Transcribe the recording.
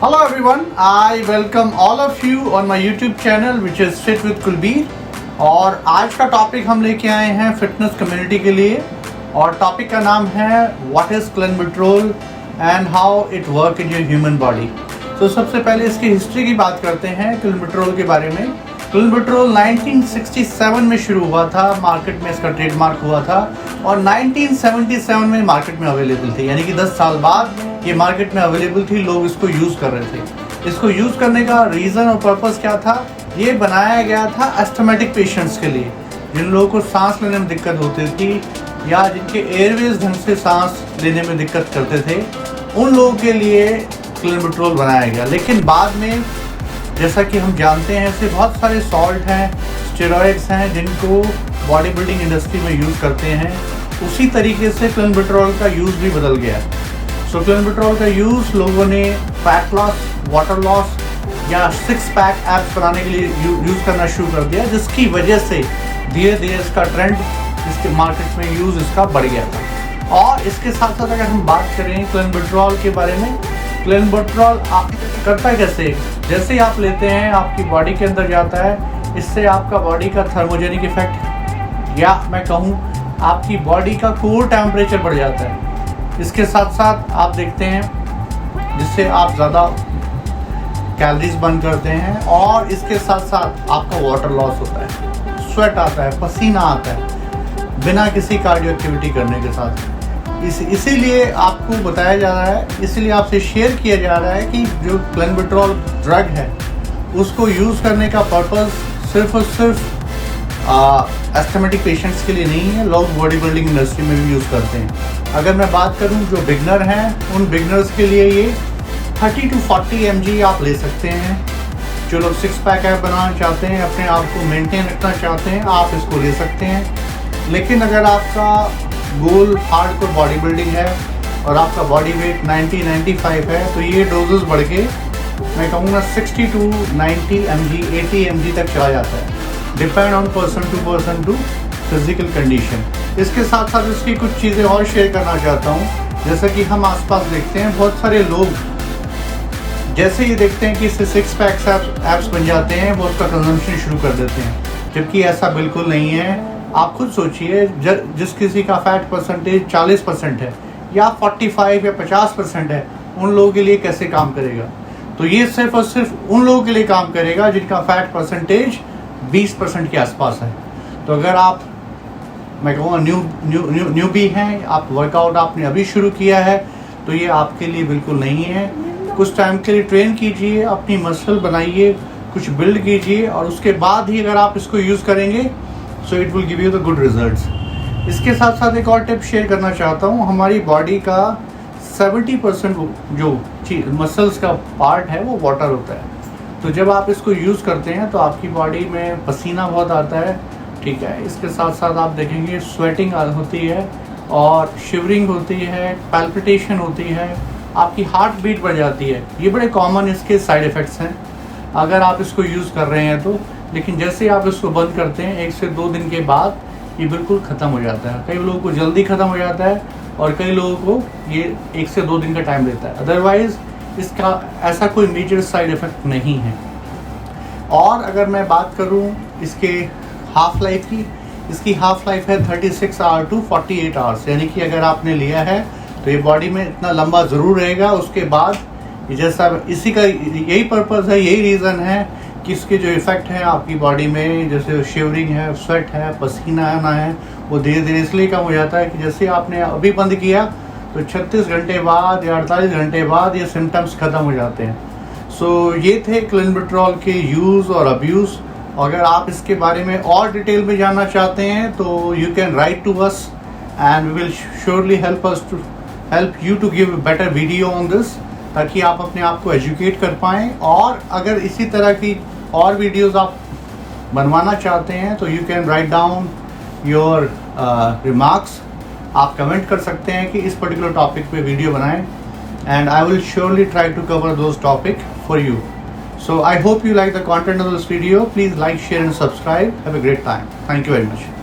Hello everyone, I welcome all of you on my YouTube channel which is Fit with Kulbir. और आज का topic हम लेके आए हैं फिटनेस कम्युनिटी के लिए और टॉपिक का नाम है what is clenbuterol and how it work in your human body. तो सबसे पहले इसकी हिस्ट्री की बात करते हैं क्लेन्बिट्रोल के बारे में। क्लेन्बिट्रोल 1967 में शुरू हुआ था, मार्केट में इसका ट्रेडमार्क हुआ था और 1977 में मार्केट में अवेलेबल थी, यानी कि 10 साल बाद ये मार्केट में अवेलेबल थी, लोग इसको यूज़ कर रहे थे। इसको यूज़ करने का रीज़न और पर्पस क्या था? ये बनाया गया था एस्थमेटिक पेशेंट्स के लिए, जिन लोगों को सांस लेने में दिक्कत होती थी या जिनके एयरवेज ढंग से सांस लेने में दिक्कत करते थे, उन लोगों के लिए क्लेन्बिट्रोल बनाया गया। लेकिन बाद में जैसा कि हम जानते हैं ऐसे बहुत सारे सॉल्ट हैं, स्टेरॉइड्स हैं जिनको बॉडी बिल्डिंग इंडस्ट्री में यूज़ करते हैं, उसी तरीके से क्लेन्बिट्रोल का यूज़ भी बदल गया। सो क्लेन्बिट्रोल का यूज़ लोगों ने फैट लॉस, वाटर लॉस या 6 पैक एब्स बनाने के लिए यूज़ करना शुरू कर दिया, जिसकी वजह से धीरे धीरे इसका ट्रेंड इसके मार्केट में यूज़ इसका बढ़ गया था। और इसके साथ साथ अगर हम बात करें क्लेन्बिट्रोल के बारे में, क्लेन्बिट्रोल आप करता है कैसे? जैसे ही आप लेते हैं आपकी बॉडी के अंदर जाता है, इससे आपका बॉडी का थर्मोजेनिक इफेक्ट या मैं कहूँ आपकी बॉडी का कोर टेम्परेचर बढ़ जाता है। इसके साथ साथ आप देखते हैं जिससे आप ज़्यादा कैलोरीज बर्न करते हैं और इसके साथ साथ आपका वाटर लॉस होता है, स्वेट आता है, पसीना आता है बिना किसी कार्डियो एक्टिविटी करने के साथ। इसीलिए आपको बताया जा रहा है, इसीलिए आपसे शेयर किया जा रहा है कि जो क्लेन्बिट्रोल ड्रग है उसको यूज़ करने का पर्पस सिर्फ और सिर्फ एस्थमेटिक पेशेंट्स के लिए नहीं है, लोग बॉडी बिल्डिंग इंडस्ट्री में भी यूज़ करते हैं। अगर मैं बात करूं जो बिगनर हैं, उन बिगनर्स के लिए ये 30 to 40 mg आप ले सकते हैं। जो लोग 6 पैक ऐप बनाना चाहते हैं, अपने आप को मेंटेन रखना चाहते हैं, आप इसको ले सकते हैं। लेकिन अगर आपका गोल हार्डकोर बॉडी बिल्डिंग है और आपका बॉडी वेट 90-95 है, तो ये डोजेस बढ़ के मैं कहूँगा 60 to 90 mg 80 mg तक चला जाता है, depend on person to physical condition. इसके साथ साथ इसकी कुछ चीज़ें और शेयर करना चाहता हूँ। जैसे कि हम आसपास देखते हैं बहुत सारे लोग जैसे ये देखते हैं कि इससे 6 पैक्स एप्स बन जाते हैं, वो उसका कंजम्पशन शुरू कर देते हैं, जबकि ऐसा बिल्कुल नहीं है। आप खुद सोचिए, जिस किसी का फैट परसेंटेज 40% है या 45 या 50% है, उन लोगों के लिए कैसे काम करेगा? तो ये सिर्फ और सिर्फ उन लोगों के लिए काम करेगा जिनका फैट परसेंटेज 20% के आसपास है। तो अगर आप मैं कहूँगा न्यूबी हैं, आप वर्कआउट आपने अभी शुरू किया है, तो ये आपके लिए बिल्कुल नहीं है। कुछ टाइम के लिए ट्रेन कीजिए, अपनी मसल बनाइए, कुछ बिल्ड कीजिए और उसके बाद ही अगर आप इसको यूज़ करेंगे so it will give you the good results. इसके साथ साथ एक और टिप शेयर करना चाहता हूँ। हमारी बॉडी का 70% जो मसल्स का पार्ट है वो वाटर होता है। तो जब आप इसको यूज़ करते हैं तो आपकी बॉडी में पसीना बहुत आता है, ठीक है। इसके साथ साथ आप देखेंगे स्वेटिंग होती है और शिवरिंग होती है, पैल्पिटेशन होती है, आपकी हार्ट बीट बढ़ जाती है। ये बड़े कॉमन इसके साइड इफ़ेक्ट्स हैं अगर आप इसको यूज़ कर रहे हैं तो। लेकिन जैसे ही आप इसको बंद करते हैं 1 से 2 दिन के बाद ये बिल्कुल ख़त्म हो जाता है। कई लोगों को जल्दी ख़त्म हो जाता है और कई लोगों को ये 1 से 2 दिन का टाइम लेता है। अदरवाइज़ इसका ऐसा कोई मेजर साइड इफ़ेक्ट नहीं है। और अगर मैं बात करूं इसके हाफ़ लाइफ की, इसकी हाफ़ लाइफ है 36 आवर टू 48 आवर्स, यानी कि अगर आपने लिया है तो ये बॉडी में इतना लंबा ज़रूर रहेगा। उसके बाद जैसा इसी का यही पर्पज़ है, यही रीज़न है कि इसके जो इफ़ेक्ट हैं आपकी बॉडी में, जैसे शिवरिंग है, स्वेट है, पसीना आना है, वो धीरे धीरे इसलिए कम हो जाता है कि जैसे आपने अभी बंद किया तो 36 घंटे बाद या 48 घंटे बाद ये सिम्टम्स ख़त्म हो जाते हैं। सो ये थे क्लेन्बिट्रोल के यूज़ और अब्यूज़। अगर आप इसके बारे में और डिटेल में जानना चाहते हैं तो you can write to us and we will surely help you to give better video on this, ताकि आप अपने आप को एजुकेट कर पाएँ। और अगर इसी तरह की और वीडियोस आप बनवाना चाहते हैं तो you can write down your remarks. आप कमेंट कर सकते हैं कि इस पर्टिकुलर टॉपिक पे वीडियो बनाएं and I will surely try to cover those topic for you. So I hope you like the content of this video. Please like, share and subscribe. Have a great time. Thank you very much.